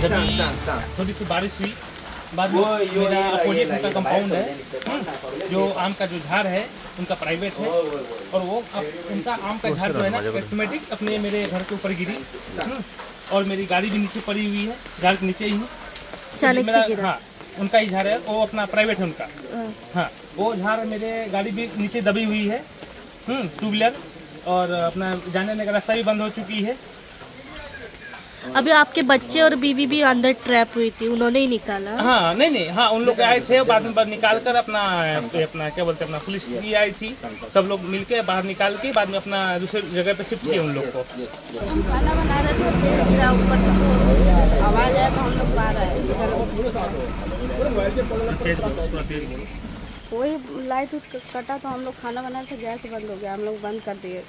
जब थोड़ी सी बारिश हुई बाद में मेरा अपोजिट उनका कंपाउंड है, जो आम का जो झाड़ है उनका प्राइवेट है, और वो उनका आम का झाड़ जो है ना ऑटोमेटिक अपने मेरे घर के ऊपर गिरी, और मेरी गाड़ी भी नीचे पड़ी हुई है, झाड़ के नीचे ही है। हाँ, उनका ही झाड़ है, वो अपना प्राइवेट है उनका। हाँ, वो झाड़ मेरे गाड़ी भी नीचे दबी हुई है, 2 व्हीलर, और अपना जाने आने का रास्ता भी बंद हो चुकी है। अभी आपके बच्चे और बीवी भी अंदर ट्रैप हुई थी, उन्होंने ही निकाला? हाँ, नहीं, हाँ, उन लोग आए थे, बाद में निकाल कर अपना क्या बोलते हैं, अपना पुलिस की आई थी, सब लोग मिलके बाहर निकाल के बाद में अपना दूसरी जगह पे शिफ्ट किए उन लोग को। हम खाना बना रहे थे, पेड़ गिरा ऊपर से, आवाज आया तो हम लोग बाहर आए। वही लाइट कटा तो हम लोग खाना बना रहे थे, गैस बंद हो गया, हम लोग बंद कर दिए।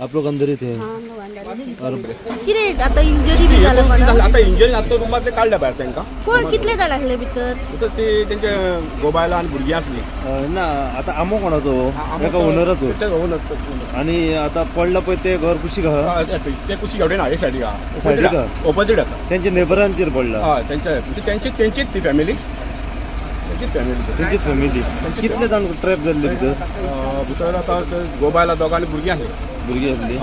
आप लोग अंदर ही थे? हाँ, हम लोग अंदर। किती आता इंजरी बी झाला मला? आता इंजरी आता रूमातले काढल्या बाहेर त्यांना। कोण कितले जाण आसले भितर? तर ते त्यांचे गोबायला आणि भुरगी असली ना। आता आमो कोणाचो? एका ओनराचो? ते ओनर। आणि आता पडला पळय ते घर कुशी का? ते कुशी एवढे ना साईड का साईड का ऑपोजिट असा त्यांच्या नेबरांचेर पडला? हा, त्यांचीच ती फॅमिली, त्यांची फॅमिली। कितले जाण ट्रॅप झाले भितर? भितर आता गोबायला दोघांनी भुरगी आहे, भुरगी असली।